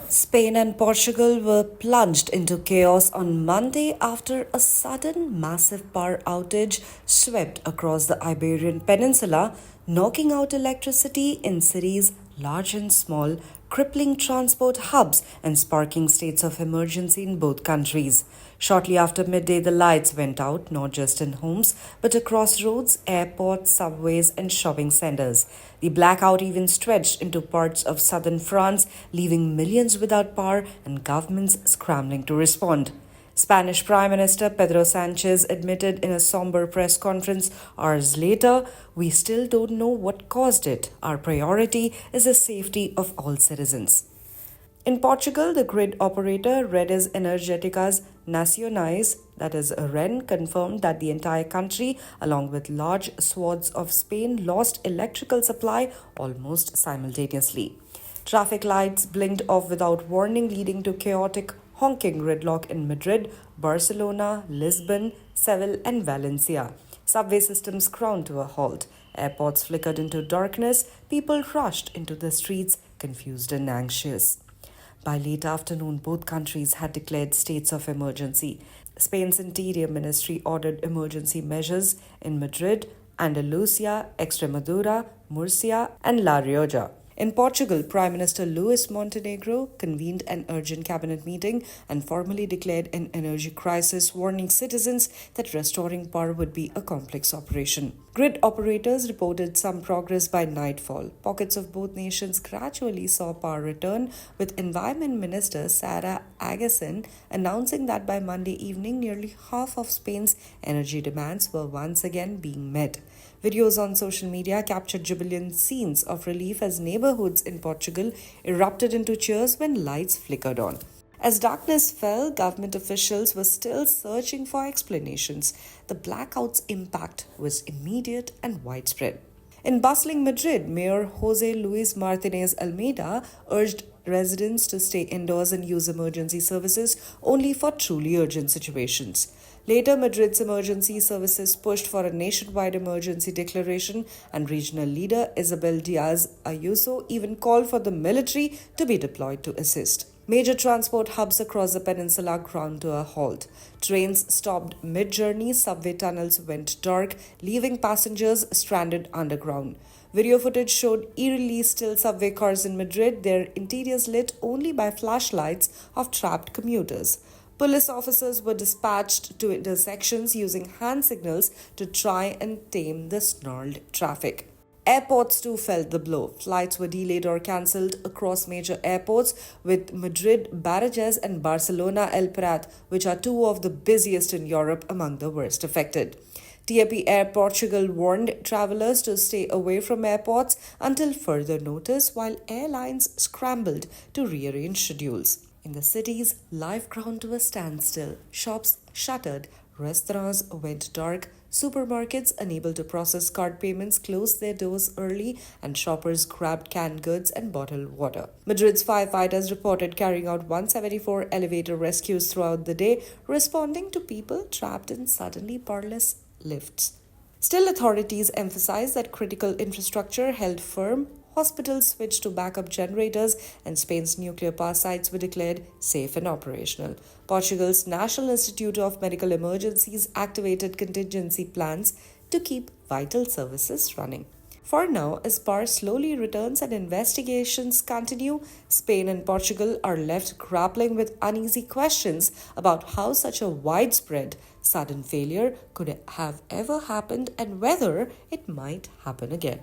Spain and Portugal were plunged into chaos on Monday after a sudden massive power outage swept across the Iberian Peninsula, knocking out electricity in cities large and small, crippling transport hubs, and sparking states of emergency in both countries. Shortly after midday, the lights went out, not just in homes, but across roads, airports, subways, and shopping centers. The blackout even stretched into parts of southern France, leaving millions without power and governments scrambling to respond. Spanish Prime Minister Pedro Sanchez admitted in a somber press conference hours later, "We still don't know what caused it. Our priority is the safety of all citizens." In Portugal, the grid operator Redes Energéticas Nacionais, that is REN, confirmed that the entire country, along with large swaths of Spain, lost electrical supply almost simultaneously. Traffic lights blinked off without warning, leading to chaotic honking gridlock in Madrid, Barcelona, Lisbon, Seville, and Valencia. Subway systems ground to a halt. Airports flickered into darkness. People rushed into the streets, confused and anxious. By late afternoon, both countries had declared states of emergency. Spain's Interior Ministry ordered emergency measures in Madrid, Andalusia, Extremadura, Murcia, and La Rioja. In Portugal, Prime Minister Luis Montenegro convened an urgent cabinet meeting and formally declared an energy crisis, warning citizens that restoring power would be a complex operation. Grid operators reported some progress by nightfall. Pockets of both nations gradually saw power return, with Environment Minister Sara Agassiz announcing that by Monday evening, nearly half of Spain's energy demands were once again being met. Videos on social media captured jubilant scenes of relief as neighborhoods in Portugal erupted into cheers when lights flickered on. As darkness fell, government officials were still searching for explanations. The blackout's impact was immediate and widespread. In bustling Madrid, Mayor Jose Luis Martinez Almeida urged residents to stay indoors and use emergency services only for truly urgent situations. Later, Madrid's emergency services pushed for a nationwide emergency declaration, and regional leader Isabel Diaz Ayuso even called for the military to be deployed to assist. Major transport hubs across the peninsula ground to a halt. Trains stopped mid-journey, subway tunnels went dark, leaving passengers stranded underground. Video footage showed eerily still subway cars in Madrid, their interiors lit only by flashlights of trapped commuters. Police officers were dispatched to intersections using hand signals to try and tame the snarled traffic. Airports too felt the blow. Flights were delayed or cancelled across major airports, with Madrid Barajas and Barcelona El Prat, which are two of the busiest in Europe, among the worst affected. TAP Air Portugal warned travelers to stay away from airports until further notice, while airlines scrambled to rearrange schedules. In the cities, life ground to a standstill. Shops shuttered, restaurants went dark, supermarkets unable to process card payments closed their doors early, and shoppers grabbed canned goods and bottled water. Madrid's firefighters reported carrying out 174 elevator rescues throughout the day, responding to people trapped in suddenly powerless lifts. Still, authorities emphasized that critical infrastructure held firm. Hospitals switched to backup generators, and Spain's nuclear power sites were declared safe and operational. Portugal's National Institute of Medical Emergencies activated contingency plans to keep vital services running. For now, as power slowly returns and investigations continue, Spain and Portugal are left grappling with uneasy questions about how such a widespread, sudden failure could have ever happened and whether it might happen again.